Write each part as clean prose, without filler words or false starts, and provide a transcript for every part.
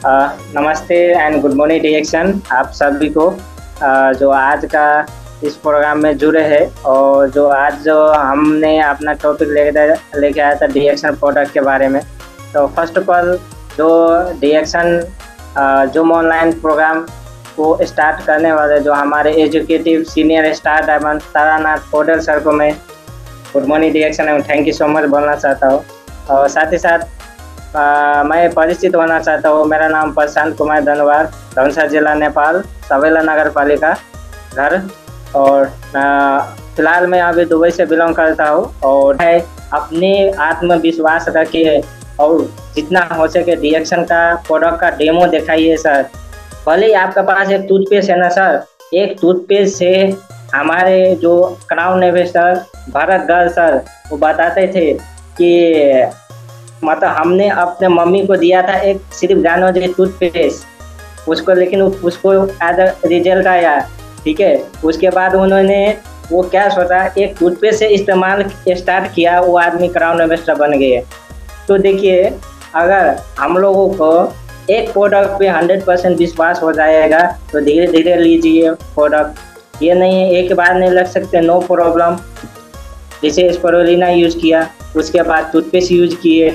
नमस्ते and good morning डिएक्शन आप सभी को। जो आज का इस प्रोग्राम में जुड़े हैं और जो हमने अपना टॉपिक लेके आया था डिएक्शन प्रोडक्ट के बारे में। तो फर्स्ट ऑफ ऑल जो डिएक्शन जो ऑनलाइन प्रोग्राम को स्टार्ट करने वाले जो हमारे educative senior star diamond Taranath Poudel sir को मैं गुड मॉर्निंग डिएक्शन and thank you so much बोलना चाहता हूँ। और साथ ही साथ मैं परिचित होना चाहता हूँ। मेरा नाम प्रशांत कुमार धनवार, धनसा जिला नेपाल, सवेला नगर पालिका घर। और फिलहाल मैं अभी दुबई से बिलोंग करता हूँ और है अपने आत्मविश्वास रखिए और जितना हो सके डिएक्शन का प्रोडक्ट का डेमो दिखाइए सर। भले ही आपके पास एक टूथपेस्ट है ना सर, एक टूथपेस्ट से हमारे जो crown investor Bharat Garg sir वो बताते थे कि मतलब हमने अपने मम्मी को दिया था एक सिर्फ गानोजी टूथपेस्ट उसको, लेकिन उसको एज रिजल्ट आया। ठीक है, उसके बाद उन्होंने वो क्या सोचा, एक टूथपेस्ट से इस्तेमाल स्टार्ट किया, वो आदमी क्राउन इन्वेस्टर बन गए। तो देखिए, अगर हम लोगों को एक प्रोडक्ट पे 100% विश्वास हो जाएगा तो धीरे धीरे लीजिए प्रोडक्ट। ये नहीं है एक बार नहीं लग सकते, नो प्रॉब्लम। जैसे स्पिरुलिना यूज़ किया, उसके बाद टूथपेस्ट यूज किए,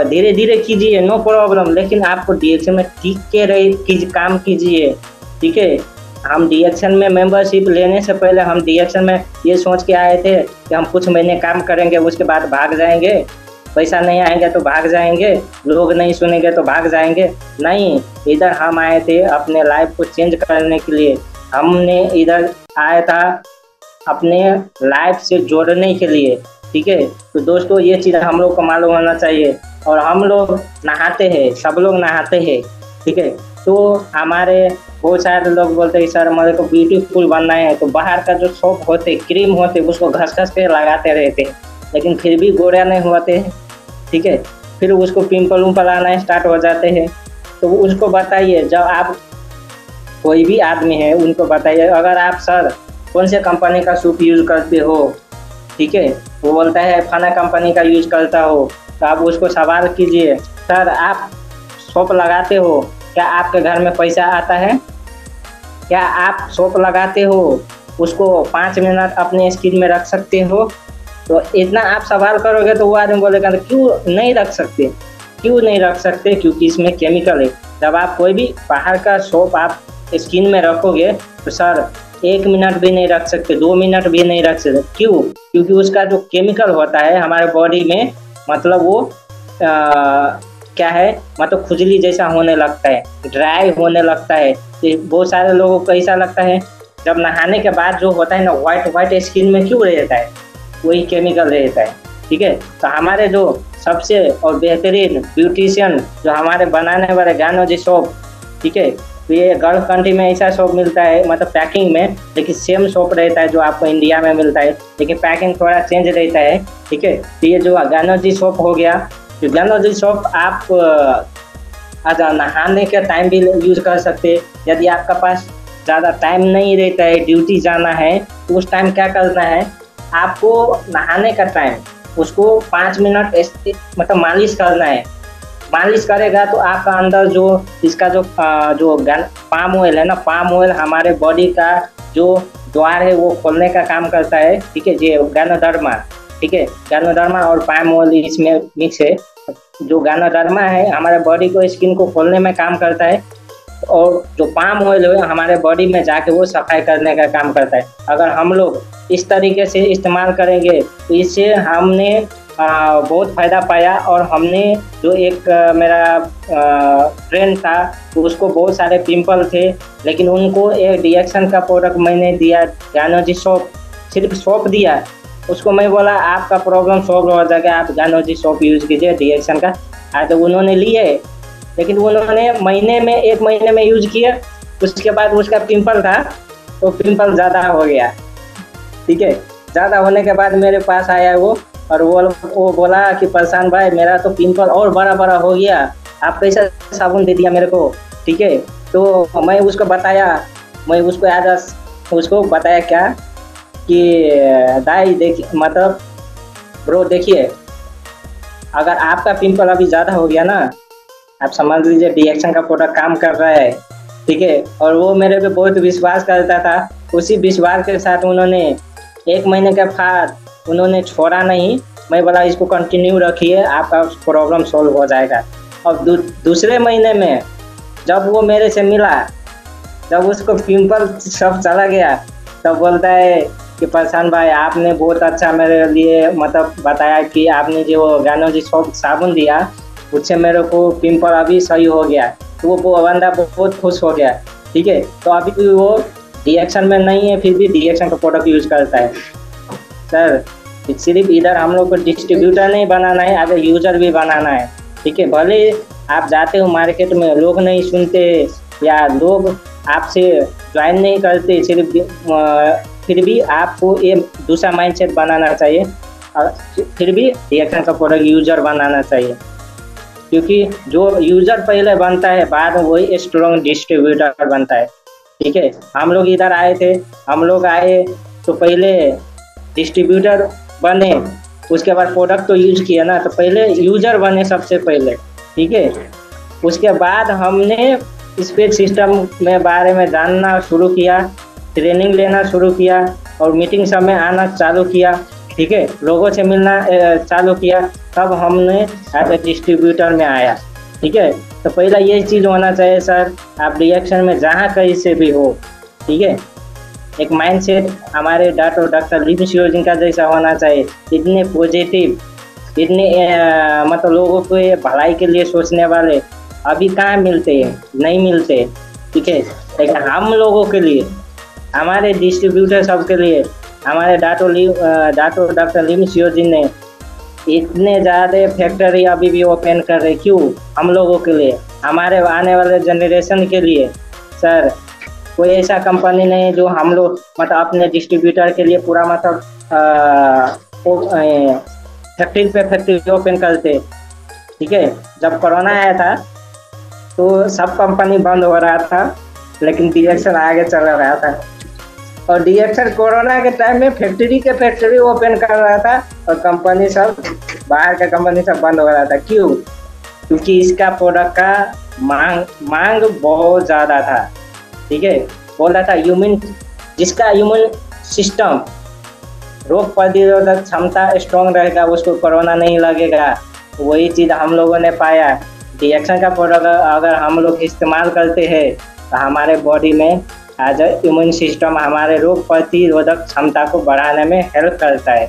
धीरे धीरे कीजिए, नो प्रॉब्लम। लेकिन आपको डीएक्शन में टिक के रहे काम कीजिए। ठीक है, हम डीएक्शन में मेंबरशिप लेने से पहले हम डीएक्शन में ये सोच के आए थे कि हम कुछ महीने काम करेंगे, उसके बाद भाग जाएंगे, पैसा नहीं आएंगे तो भाग जाएंगे, लोग नहीं सुनेंगे तो भाग जाएंगे। नहीं, इधर हम आए थे अपने लाइफ को चेंज करने के लिए। हमने इधर आया था अपने लाइफ से जोड़ने के लिए। ठीक है, तो दोस्तों ये चीज़ हम लोग को मालूम होना चाहिए। और हम लोग नहाते हैं, सब लोग नहाते हैं। ठीक है, तो हमारे बहुत सारे लोग बोलते हैं सर मेरे को ब्यूटीफुल बनना है, तो बाहर का जो सोप होते क्रीम होते उसको घस घस के लगाते रहते, लेकिन फिर भी गोरा नहीं होते हैं। ठीक है, फिर उसको पिंपल उम्पल आना स्टार्ट हो जाते हैं। तो उसको बताइए, जब आप कोई भी आदमी है उनको बताइए, अगर आप सर कौन से कंपनी का सूप यूज़ करते हो, ठीक है, वो बोलता है फलाना कंपनी का यूज करता हो, तो आप उसको सवाल कीजिए, सर आप सोप लगाते हो, क्या आपके घर में पैसा आता है? क्या आप सोप लगाते हो, उसको 5 मिनट अपने स्किन में रख सकते हो? तो इतना आप सवाल करोगे तो वो आदमी बोलेगा क्यों नहीं रख सकते, क्यों नहीं रख सकते? क्योंकि इसमें केमिकल है। जब आप कोई भी बाहर का सोप आप स्किन में रखोगे तो सर 1 मिनट भी नहीं रख सकते, 2 मिनट भी नहीं रख सकते। क्यों? क्योंकि उसका जो केमिकल होता है हमारे बॉडी में, मतलब वो क्या है, मतलब खुजली जैसा होने लगता है, ड्राई होने लगता है। तो बहुत सारे लोगों को ऐसा लगता है जब नहाने के बाद जो होता है ना वाइट स्किन में क्यों रहता है, वही केमिकल रहता है। ठीक है, तो हमारे जो सबसे और बेहतरीन ब्यूटिशियन जो हमारे बनाने वाले गानोजी सोप, ठीक है, तो ये गल्फ कंट्री में ऐसा सोप मिलता है, मतलब पैकिंग में, लेकिन सेम सोप रहता है जो आपको इंडिया में मिलता है, लेकिन पैकिंग थोड़ा चेंज रहता है। ठीक है, तो ये जो गानोजी सोप हो गया, तो गानोजी सोप आप नहाने के टाइम भी यूज़ कर सकते हैं। यदि आपका पास ज़्यादा टाइम नहीं रहता है, ड्यूटी जाना है, तो उस टाइम क्या करना है, आपको नहाने का टाइम उसको 5 मिनट मतलब मालिश करना है। मालिश करेगा तो आपका अंदर जो इसका जो पाम ऑयल है ना, पाम ऑयल हमारे बॉडी का जो द्वार है वो खोलने का काम करता है। ठीक है, ये गानोडर्मा, ठीक है, गानोडर्मा और पाम ऑयल इसमें मिक्स है। जो गानोडर्मा है हमारे बॉडी को, स्किन को खोलने में काम करता है, और जो पाम ऑयल है हमारे बॉडी में जाके वो सफाई करने का काम करता है। अगर हम लोग इस तरीके से इस्तेमाल करेंगे तो इससे हमने बहुत फ़ायदा पाया। और हमने जो एक मेरा फ्रेंड था तो उसको बहुत सारे पिंपल थे, लेकिन उनको एक डिएक्शन का प्रोडक्ट मैंने दिया, गानोजी सोप, सिर्फ सोप दिया, उसको मैं बोला आपका प्रॉब्लम सॉल्व हो जाएगा, आप गानोजी सोप यूज़ कीजिए डिएक्शन का। तो उन्होंने लिए, लेकिन उन्होंने 1 महीने में यूज़ किया, उसके बाद उसका पिंपल था तो पिंपल ज़्यादा हो गया। ठीक है, ज़्यादा होने के बाद मेरे पास आया वो, और वो बोला कि प्रशांत भाई मेरा तो पिंपल और बड़ा बड़ा हो गया, आप कैसा साबुन दे दिया मेरे को? ठीक है, तो मैं उसको बताया, उसको बताया क्या कि दाई देखिए, मतलब ब्रो देखिए, अगर आपका पिंपल अभी ज़्यादा हो गया ना आप समझ लीजिए डीएक्शन का प्रोडक्ट काम कर रहा है, ठीक है। और वो मेरे पे बहुत विश्वास करता था। उसी विश्वास के साथ उन्होंने 1 महीने के बाद उन्होंने छोड़ा नहीं। मैं बोला इसको कंटिन्यू रखिए, आपका प्रॉब्लम सॉल्व हो जाएगा। और दूसरे महीने में जब वो मेरे से मिला, जब उसको पिंपल सब चला गया, तब बोलता है कि प्रशांत भाई आपने बहुत अच्छा मेरे लिए मतलब बताया कि आपने जो गानोजी साबुन दिया उससे मेरे को पिंपल अभी सही हो गया। तो वो बंदा बहुत खुश हो गया, ठीक है। तो अभी भी वो डीएक्शन में नहीं है, फिर भी डीएक्शन का प्रोडक्ट यूज करता है। सर सिर्फ इधर हम लोग को डिस्ट्रीब्यूटर नहीं बनाना है, आगे यूजर भी बनाना है, ठीक है। भले आप जाते हो मार्केट में, लोग नहीं सुनते या लोग आपसे ज्वाइन नहीं करते, फिर भी आपको ये दूसरा माइंडसेट बनाना चाहिए और फिर भी डीएक्शन का प्रोडक्ट यूजर बनाना चाहिए, क्योंकि जो यूजर पहले बनता है बाद में वही स्ट्रॉन्ग डिस्ट्रीब्यूटर बनता है, ठीक है। हम लोग इधर आए थे, हम लोग आए तो पहले डिस्ट्रीब्यूटर बने, उसके बाद प्रोडक्ट तो यूज किया ना, तो पहले यूजर बने सबसे पहले, ठीक है। उसके बाद हमने स्पेस सिस्टम में बारे में जानना शुरू किया, ट्रेनिंग लेना शुरू किया और मीटिंग सब में आना चालू किया, ठीक है। लोगों से मिलना चालू किया, तब हमने एज ए डिस्ट्रीब्यूटर में आया, ठीक है। तो पहला ये चीज़ होना चाहिए सर, आप रिएक्शन में जहाँ कहीं से भी हो, ठीक है, एक माइंडसेट हमारे डॉक्टर लिम शियोजिन का जैसा होना चाहिए। इतने पॉजिटिव, इतने मतलब लोगों को भलाई के लिए सोचने वाले अभी कहाँ मिलते हैं, नहीं मिलते, ठीक है। लेकिन हम लोगों के लिए, हमारे डिस्ट्रीब्यूटर सब के लिए, हमारे डॉक्टर लिम शियोजिन ने इतने ज़्यादा फैक्ट्री अभी भी ओपन कर रहे, क्यों? हम लोगों के लिए, हमारे आने वाले जनरेशन के लिए। सर कोई ऐसा कंपनी नहीं जो हम लोग मतलब अपने डिस्ट्रीब्यूटर के लिए पूरा मतलब फैक्ट्री पे फैक्ट्री ओपन करते, ठीक है। जब कोरोना आया था तो सब कंपनी बंद हो रहा था, लेकिन डीएक्शन आगे चल रहा था। और डीएक्शन कोरोना के टाइम में फैक्ट्री ओपन कर रहा था और कंपनी सब, बाहर का कंपनी सब बंद हो रहा था। क्यों? क्योंकि इसका प्रोडक्ट का मांग बहुत ज़्यादा था, ठीक है। बोल रहा था जिसका ह्यूमन सिस्टम रोग प्रतिरोधक क्षमता स्ट्रॉन्ग रहेगा उसको कोरोना नहीं लगेगा। वही चीज़ हम लोगों ने पाया। डीएक्शन का प्रोडक्ट अगर हम लोग इस्तेमाल करते हैं तो हमारे बॉडी में एज इम्यून सिस्टम हमारे रोग प्रतिरोधक क्षमता को बढ़ाने में हेल्प करता है,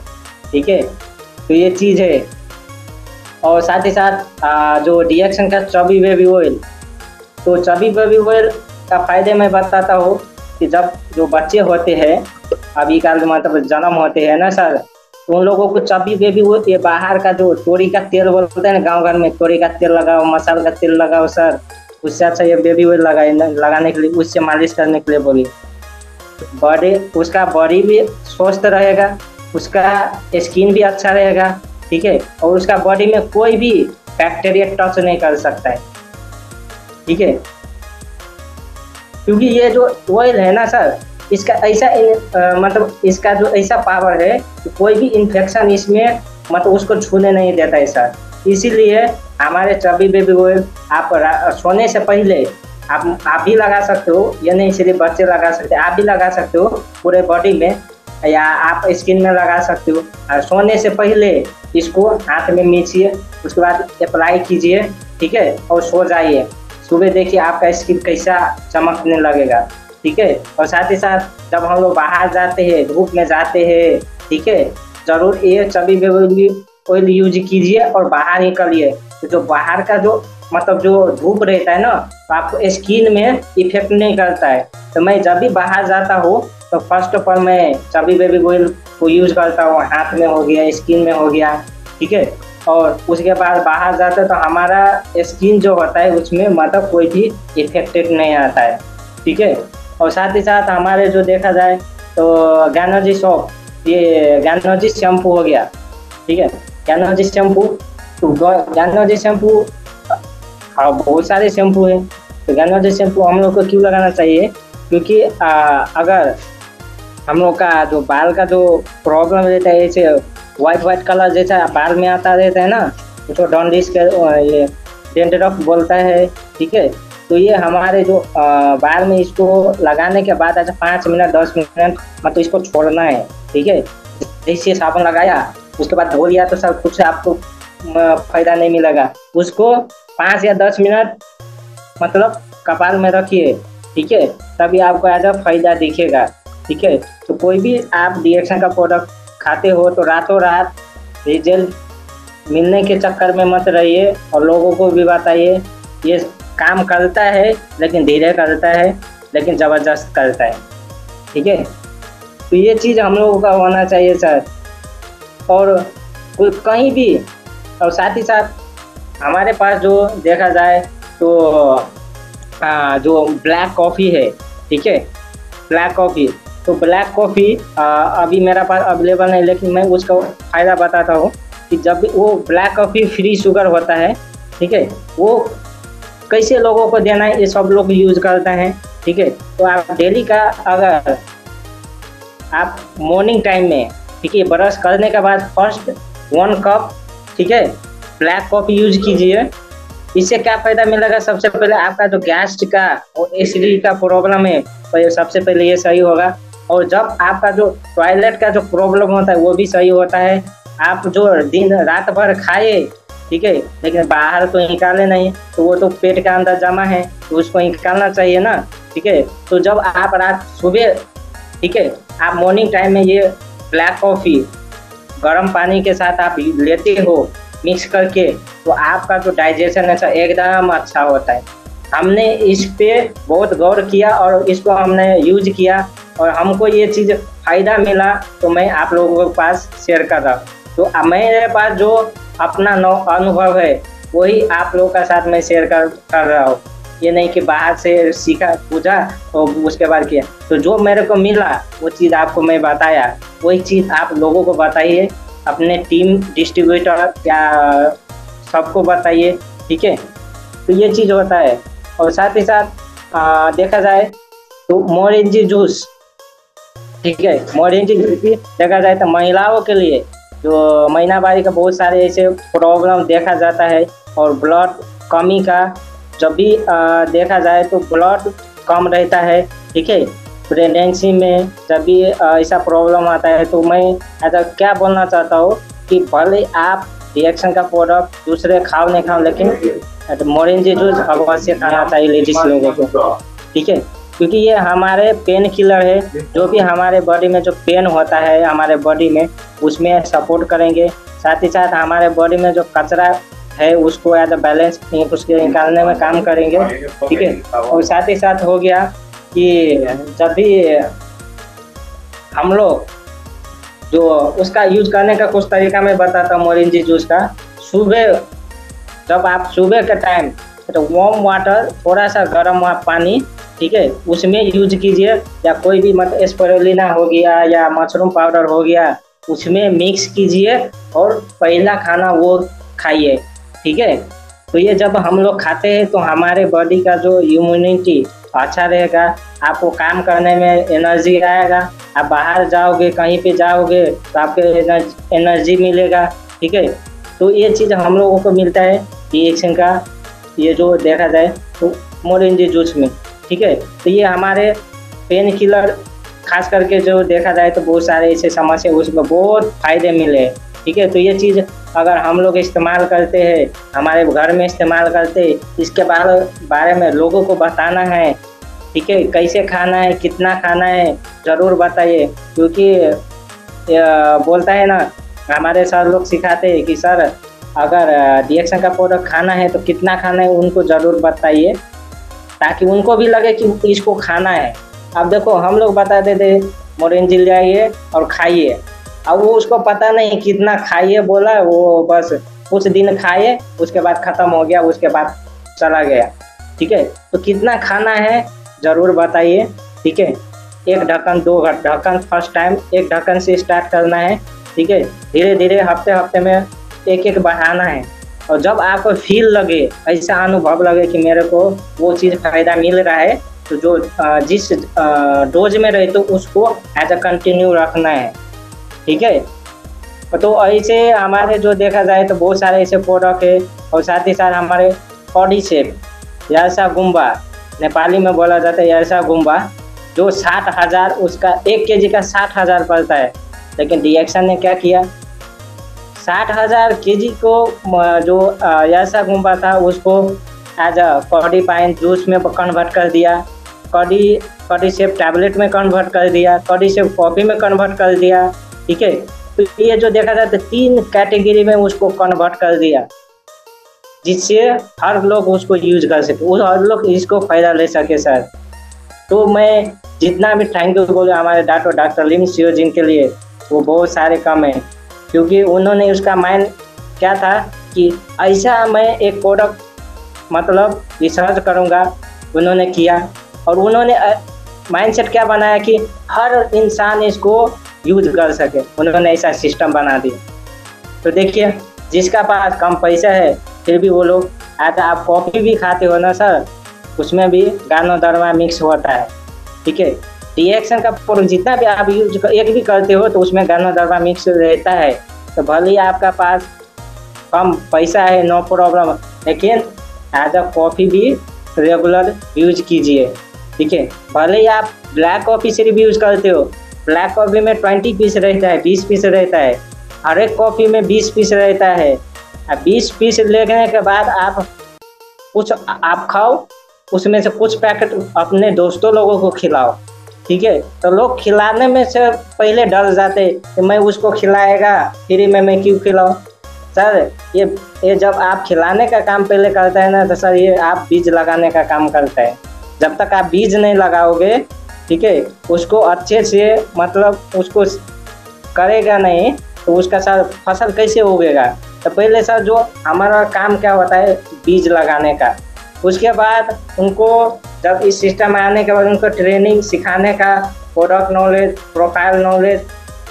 ठीक है। तो ये चीज़ है। और साथ ही साथ जो डीएक्शन का चबी बेबी ऑयल, तो चबी बेबी ऑयल का फायदे मैं बताता हूँ कि जब जो बच्चे होते हैं अभी का मतलब जन्म होते हैं ना सर, तो उन लोगों को चबी बेबी वो ये बाहर का जो तोरी का तेल बोलते हैं ना, गांव घर में तोरी का तेल लगाओ, मसाला का तेल लगाओ सर, उससे अच्छा ये बेबी ऑयल लगाने के लिए, उससे मालिश करने के लिए बोली। उसका बॉडी भी स्वस्थ रहेगा, उसका स्किन भी अच्छा रहेगा, ठीक है। और उसका बॉडी में कोई भी बैक्टीरिया टच नहीं कर सकता है, ठीक है। क्योंकि ये जो ऑयल है ना सर, इसका ऐसा मतलब इसका जो ऐसा पावर है कि कोई भी इन्फेक्शन इसमें मतलब उसको छूने नहीं देता है सर। इसीलिए हमारे चबी बेबी ऑयल आप सोने से पहले आप भी लगा सकते हो, ये नहीं सिर्फ बच्चे लगा सकते, आप भी लगा सकते हो पूरे बॉडी में, या आप स्किन में लगा सकते हो। और सोने से पहले इसको हाथ में मीचिए, उसके बाद अप्लाई कीजिए, ठीक है, और सो जाइए। सुबह देखिए आपका स्किन कैसा चमकने लगेगा, ठीक है। और साथ ही साथ जब हम लोग बाहर जाते हैं, धूप में जाते हैं, ठीक है, जरूर ये चबी बेबी ऑयल यूज कीजिए और बाहर निकलिए। तो जो बाहर का जो मतलब जो धूप रहता है ना, तो आपको स्किन में इफेक्ट नहीं करता है। तो मैं जब भी बाहर जाता हूँ तो फर्स्ट ऑफ ऑल मैं चबी बेबी ऑयल को यूज करता हूँ, हाथ में हो गया, स्किन में हो गया, ठीक है। और उसके बाद बाहर जाते तो हमारा स्किन जो होता है उसमें मतलब कोई भी इफेक्टेड नहीं आता है, ठीक है। और साथ ही साथ हमारे जो देखा जाए तो गानोजी सोप, ये गानोजी शैम्पू हो गया, ठीक है। गानोजी शैम्पू, तो गानोजी शैम्पू बहुत सारे शैम्पू है। तो गानोजी शैम्पू हम लोग को क्यों लगाना चाहिए? क्योंकि अगर हम लोग का जो बाल का जो प्रॉब्लम रहता है, जैसे वाइट कलर जैसा बाल में आता रहता है ना, तो डॉन्डिस के ये डेंड्रफ बोलता है, ठीक है। तो ये हमारे जो बाल में इसको लगाने के बाद अच्छा 5 मिनट 10 मिनट मतलब इसको छोड़ना है, ठीक है। जैसे साबुन लगाया उसके बाद धो लिया तो सब कुछ आपको फायदा नहीं मिलेगा। उसको 5 या 10 मिनट मतलब कपाल में रखिए, ठीक है, तभी आपको ऐसा फायदा दिखेगा, ठीक है। तो कोई भी आप रिएक्शन का प्रोडक्ट खाते हो तो रातों रात रिजल्ट मिलने के चक्कर में मत रहिए और लोगों को भी बताइए। ये काम करता है लेकिन धीरे करता है, लेकिन ज़बरदस्त करता है, ठीक है। तो ये चीज़ हम लोगों का होना चाहिए सर। और कहीं भी, और साथ ही साथ हमारे पास जो देखा जाए तो जो ब्लैक कॉफ़ी है, ठीक है, ब्लैक कॉफ़ी, तो ब्लैक कॉफ़ी अभी मेरा पास अवेलेबल नहीं, लेकिन मैं उसका फ़ायदा बताता हूँ कि जब भी वो ब्लैक कॉफ़ी फ्री शुगर होता है, ठीक है, वो कैसे लोगों को देना है ये सब लोग यूज़ करते हैं, ठीक है। तो आप डेली का अगर आप मॉर्निंग टाइम में, ठीक है, ब्रश करने के बाद फर्स्ट 1 कप, ठीक है, ब्लैक कॉफ़ी यूज कीजिए। इससे क्या फ़ायदा मिलेगा? सबसे पहले आपका जो गैस का और एसिडिटी का प्रॉब्लम है तो सबसे पहले ये सही होगा। और जब आपका जो टॉयलेट का जो प्रॉब्लम होता है वो भी सही होता है। आप जो दिन रात भर खाए, ठीक है, लेकिन बाहर तो निकाले नहीं, तो वो तो पेट के अंदर जमा है तो उसको निकालना चाहिए ना, ठीक है। तो जब आप रात सुबह, ठीक है, आप मॉर्निंग टाइम में ये ब्लैक कॉफ़ी गर्म पानी के साथ आप लेते हो मिक्स करके, तो आपका जो डाइजेशन है एकदम अच्छा होता है। हमने इस पे बहुत गौर किया और इसको हमने यूज किया और हमको ये चीज़ फ़ायदा मिला, तो मैं आप लोगों के पास शेयर कर रहा हूँ। तो मेरे पास जो अपना अनुभव है वही आप लोगों का साथ मैं शेयर कर रहा हूँ। ये नहीं कि बाहर से सीखा पूछा और उसके बाद किया। तो जो मेरे को मिला वो चीज़ आपको मैं बताया, वही चीज़ आप लोगों को बताइए, अपने टीम डिस्ट्रीब्यूटर या सबको बताइए, ठीक है। तो ये चीज़ होता है। और साथ ही साथ देखा जाए तो मोरिंजी जूस, ठीक है, मोरिंजी जूस भी देखा जाए तो महिलाओं के लिए जो महीनावारी का बहुत सारे ऐसे प्रॉब्लम देखा जाता है और ब्लड कमी का जब भी देखा जाए तो ब्लड कम रहता है, ठीक है, प्रेगनेंसी में जब भी ऐसा प्रॉब्लम आता है। तो मैं ऐसा क्या बोलना चाहता हूँ कि भले आप रिएक्शन का प्रोडक्ट दूसरे खाओ नहीं खाओ, लेकिन मोरिंजी जूस अवश्य खाना चाहिए लेडीज लोगों को, ठीक है, क्योंकि ये हमारे पेन किलर है। जो भी हमारे बॉडी में जो पेन होता है हमारे बॉडी में, उसमें सपोर्ट करेंगे। साथ ही साथ हमारे बॉडी में जो कचरा है उसको एज अ बैलेंस उसके निकालने में काम करेंगे, ठीक है। और साथ ही साथ हो गया कि जब भी हम लोग जो उसका यूज करने का कुछ तरीका मैं बताता हूँ मोरिंजी जूस का। सुबह जब आप सुबह के टाइम तो वार्म वाटर, थोड़ा सा गर्म पानी, ठीक है, उसमें यूज कीजिए, या कोई भी मतलब स्पिरुलिना हो गया या मशरूम पाउडर हो गया उसमें मिक्स कीजिए और पहला खाना वो खाइए, ठीक है। तो ये जब हम लोग खाते हैं तो हमारे बॉडी का जो इम्यूनिटी अच्छा रहेगा, आपको काम करने में एनर्जी आएगा। आप बाहर जाओगे कहीं पे जाओगे तो आपको एनर्जी मिलेगा, ठीक है। तो ये चीज़ हम लोगों को मिलता है रिएक्शन का, ये जो देखा जाए तो मोरिंजी जूस में, ठीक है। तो ये हमारे पेन किलर खास करके जो देखा जाए तो बहुत सारे ऐसे समस्या उसमें बहुत फ़ायदे मिले, ठीक है। तो ये चीज़ अगर हम लोग इस्तेमाल करते हैं, हमारे घर में इस्तेमाल करते हैं, इसके बारे में लोगों को बताना है, ठीक है, कैसे खाना है, कितना खाना है, ज़रूर बताइए। क्योंकि बोलता है ना, हमारे सर लोग सिखाते हैं कि सर अगर रिएक्शन का प्रोडक्ट खाना है तो कितना खाना है उनको ज़रूर बताइए, ताकि उनको भी लगे कि इसको खाना है। अब देखो हम लोग बता देते मोरिंजी लाइए और खाइए, अब वो उसको पता नहीं कितना खाइए बोला, वो बस कुछ दिन खाए उसके बाद ख़त्म हो गया, उसके बाद चला गया, ठीक है। तो कितना खाना है ज़रूर बताइए, ठीक है। 1 ढक्कन 2 ढक्कन फर्स्ट टाइम 1 ढक्कन से स्टार्ट करना है, ठीक है। धीरे धीरे हफ्ते में एक बढ़ाना है। और जब आपको फील लगे, ऐसा अनुभव लगे कि मेरे को वो चीज़ फ़ायदा मिल रहा है, तो जो जिस डोज में रहे तो उसको एज अ कंटिन्यू रखना है, ठीक है। तो ऐसे हमारे जो देखा जाए तो बहुत सारे ऐसे प्रोडक्ट है। और साथ ही साथ हमारे कॉडी शेप, यरसा गुम्बा, नेपाली में बोला जाता है यरसा गुम्बा, जो 60,000, उसका 1 केजी का 60,000 पड़ता है। लेकिन डीएक्शन ने क्या किया, 60,000 केजी को जो यरसा गुम्बा था उसको एज अ कॉडी पाइन जूस में कन्वर्ट कर दिया, कॉडी शेप टैबलेट में कन्वर्ट कर दिया, कॉडी शेप कॉफ़ी में कन्वर्ट कर दिया। ठीक है, तो ये जो देखा जाता है 3 कैटेगरी में उसको कन्वर्ट कर दिया, जिससे हर लोग उसको यूज कर सके, हर लोग इसको फ़ायदा ले सके सर। तो मैं जितना भी थैंक यू बोलूँ हमारे डॉक्टर लिम सियो जिनके लिए, वो बहुत सारे कम हैं, क्योंकि उन्होंने उसका माइंड क्या था कि ऐसा मैं एक प्रोडक्ट मतलब रिसर्च करूँगा, उन्होंने किया। और उन्होंने माइंडसेट क्या बनाया कि हर इंसान इसको यूज कर सके, उन्होंने ऐसा सिस्टम बना दिया। तो देखिए, जिसका पास कम पैसा है फिर भी वो लोग, आज आप कॉफ़ी भी खाते हो ना सर, उसमें भी गानो दरवा मिक्स होता है। ठीक है, डीएक्शन का प्रोडक्ट जितना भी आप यूज एक भी करते हो तो उसमें गानो दरवा मिक्स रहता है। तो भले ही आपका पास कम पैसा है, नो प्रॉब्लम, लेकिन एज अ कॉफ़ी भी रेगुलर यूज कीजिए। ठीक है, भले ही आप ब्लैक कॉफ़ी सिर्फ यूज करते हो, ब्लैक कॉफ़ी में 20 पीस रहता है, 20 पीस रहता है, हर एक कॉफ़ी में 20 पीस रहता है। 20 पीस लेने के बाद आप कुछ आप खाओ, उसमें से कुछ पैकेट अपने दोस्तों लोगों को खिलाओ। ठीक है, तो लोग खिलाने में से पहले डर जाते कि मैं उसको खिलाएगा फ्री में, मैं क्यों खिलाऊं। सर ये जब आप खिलाने का काम पहले करते हैं ना, तो सर ये आप बीज लगाने का काम करते हैं। जब तक आप बीज नहीं लगाओगे, ठीक है, उसको अच्छे से मतलब उसको करेगा नहीं, तो उसका सर फसल कैसे उगेगा। तो पहले सर जो हमारा काम क्या होता है, बीज लगाने का। उसके बाद उनको जब इस सिस्टम में आने के बाद उनको ट्रेनिंग सिखाने का, प्रोडक्ट नॉलेज, प्रोफाइल नॉलेज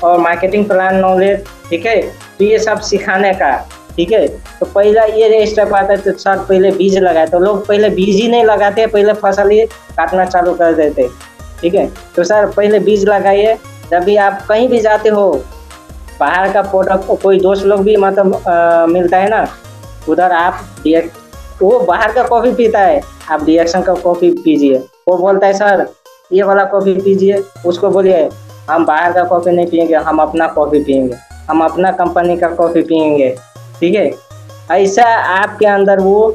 और मार्केटिंग प्लान नॉलेज। ठीक है, तो ये सब सिखाने का। ठीक है, तो पहला ये स्टेप आता है, तो सर पहले बीज लगाए, तो लोग पहले बीज ही नहीं लगाते, पहले फसल ही काटना चालू कर देते। ठीक है, तो सर पहले बीज लगाइए। जब भी आप कहीं भी जाते हो, बाहर का प्रोडक्ट, कोई दोस्त लोग भी मतलब मिलता है ना, उधर आप वो बाहर का कॉफ़ी पीता है, आप डीएक्शन का कॉफ़ी पीजिए। वो बोलता है सर ये वाला कॉफ़ी पीजिए, उसको बोलिए हम बाहर का कॉफ़ी नहीं पियेंगे, हम अपना कॉफ़ी पियेंगे, हम अपना कंपनी का कॉफ़ी पियेंगे। ठीक है, ऐसा आपके अंदर वो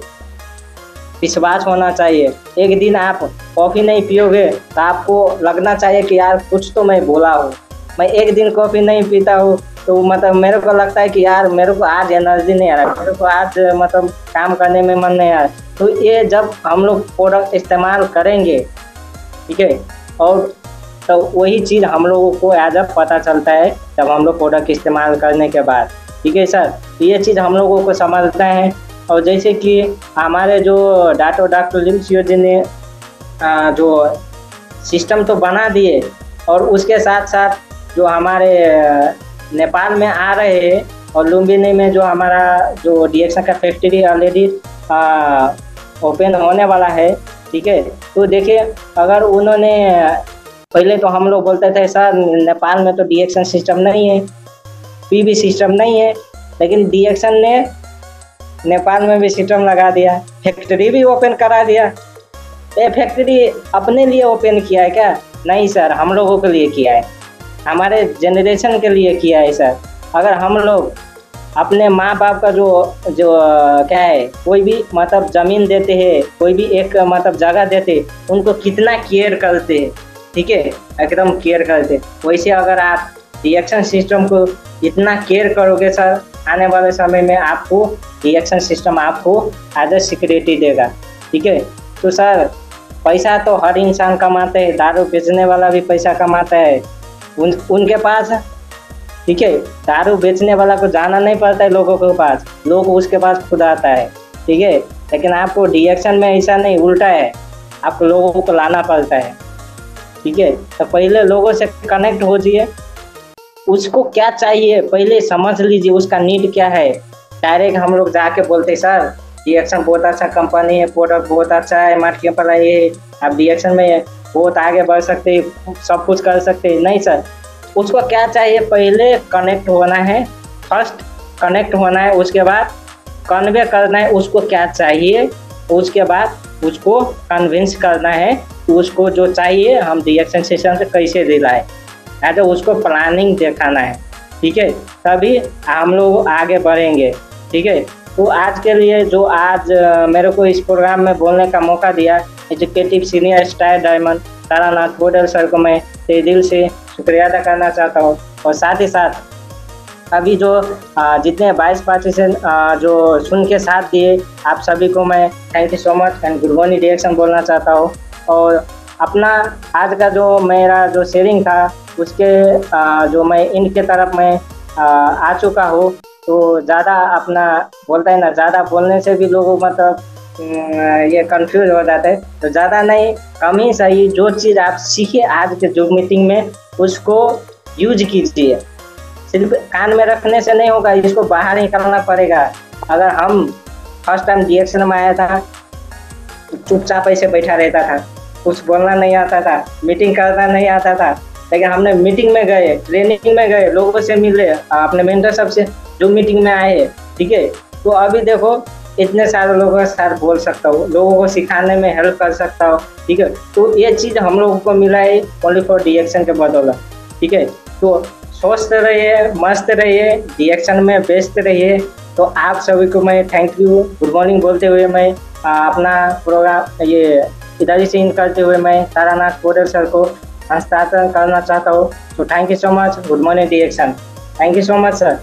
विश्वास होना चाहिए। एक दिन आप कॉफ़ी नहीं पियोगे तो आपको लगना चाहिए कि यार कुछ तो मैं बोला हूँ। मैं एक दिन कॉफ़ी नहीं पीता हूँ तो मतलब मेरे को लगता है कि यार मेरे को आज एनर्जी नहीं आ रहा, मेरे को आज मतलब काम करने में मन नहीं आ रहा। तो ये जब हम लोग प्रोडक्ट इस्तेमाल करेंगे, ठीक है, और तो वही चीज़ हम लोगों को एज अ पता चलता है जब हम लोग प्रोडक्ट इस्तेमाल करने के बाद। ठीक है सर, ये चीज़ हम लोगों को समझना है। और जैसे कि हमारे जो डॉक्टर लिम सियो जी ने जो सिस्टम तो बना दिए, और उसके साथ साथ जो हमारे नेपाल में आ रहे हैं और लुम्बिनी में जो हमारा जो डीएक्शन का फैक्ट्री ऑलरेडी ओपन होने वाला है। ठीक है, तो देखिए अगर उन्होंने पहले तो हम लोग बोलते थे सर नेपाल में तो डीएक्शन सिस्टम नहीं है, पीबी सिस्टम नहीं है, लेकिन डीएक्शन ने नेपाल में भी सिस्टम लगा दिया, फैक्ट्री भी ओपन करा दिया। ये फैक्ट्री अपने लिए ओपन किया है क्या? नहीं सर, हम लोगों के लिए किया है, हमारे जनरेशन के लिए किया है सर। अगर हम लोग अपने माँ बाप का जो क्या है, कोई भी मतलब ज़मीन देते हैं, कोई भी एक मतलब जगह देते, उनको कितना केयर करते हैं, ठीक है, एकदम केयर करते। वैसे अगर आप डीएक्शन सिस्टम को इतना केयर करोगे सर, आने वाले समय में आपको डीएक्शन सिस्टम आपको एज ए सिक्योरिटी देगा। ठीक है, तो सर पैसा तो हर इंसान कमाते हैं, दारू बेचने वाला भी पैसा कमाता है, उनके पास, ठीक है, दारू बेचने वाला को जाना नहीं पड़ता है लोगों के पास, लोग उसके पास खुद आता है। ठीक है, लेकिन आपको डीएक्शन में ऐसा नहीं, उल्टा है, आपको लोगों को लाना पड़ता है। ठीक है, तो पहले लोगों से कनेक्ट हो जाइए, उसको क्या चाहिए पहले समझ लीजिए, उसका नीड क्या है। डायरेक्ट हम लोग जाके बोलते सर डीएक्शन बहुत अच्छा कंपनी है, प्रोडक्ट बहुत अच्छा है, मार्केट पर है, आप डीएक्शन में बहुत आगे बढ़ सकते, सब कुछ कर सकते। नहीं सर, उसको क्या चाहिए, पहले कनेक्ट होना है, फर्स्ट कनेक्ट होना है, उसके बाद कन्वे करना है उसको क्या चाहिए, उसके बाद उसको कन्विंस करना है कि उसको जो चाहिए हम रिएक्शन सेशन से कैसे दिलाए, ऐसे उसको प्लानिंग दिखाना है। ठीक है, तभी हम लोग आगे बढ़ेंगे। ठीक है, तो आज के लिए जो आज मेरे को इस प्रोग्राम में बोलने का मौका दिया educative senior star diamond Taranath Godal sir को मैं दिल से शुक्रिया अदा करना चाहता हूँ। और साथ ही साथ अभी जो जितने 22 पार्टिसिपेंट जो सुन के साथ दिए, आप सभी को मैं thank you so much and good morning reaction बोलना चाहता हूँ। और अपना आज का जो मेरा जो शेयरिंग था उसके जो मैं इनके तरफ मैं आ चुका हूँ। तो ज़्यादा अपना बोलता है ना, ज़्यादा बोलने से भी लोग मतलब ये कंफ्यूज हो जाते हैं, तो ज़्यादा नहीं कम ही सही। जो चीज़ आप सीखे आज के जूम मीटिंग में उसको यूज कीजिए, सिर्फ कान में रखने से नहीं होगा, इसको बाहर निकालना पड़ेगा। अगर हम फर्स्ट टाइम रिएक्शन में आया था चुपचाप ऐसे बैठा रहता था, कुछ बोलना नहीं आता था, मीटिंग करना नहीं आता था, लेकिन हमने मीटिंग में गए, ट्रेनिंग में गए, लोगों से मिले, अपने मेंटर सब से जो मीटिंग में आए। ठीक है, तो अभी देखो इतने सारे लोगों के साथ बोल सकता हूँ, लोगों को सिखाने में हेल्प कर सकता हूँ। ठीक है, तो ये चीज़ हम लोगों को मिला है ओनली फॉर रिएक्शन के बदौलत। ठीक है, तो स्वस्थ रहिए, मस्त रहिए, रिएक्शन में व्यस्त रहिए। तो आप सभी को मैं थैंक यू गुड मॉर्निंग बोलते हुए मैं अपना प्रोग्राम ये इधर ही से इन करते हुए मैं तारानाथ गोडल सर को हस्तांतरण करना चाहता हूँ। तो thank you so much, good morning reaction, thank you so much sir.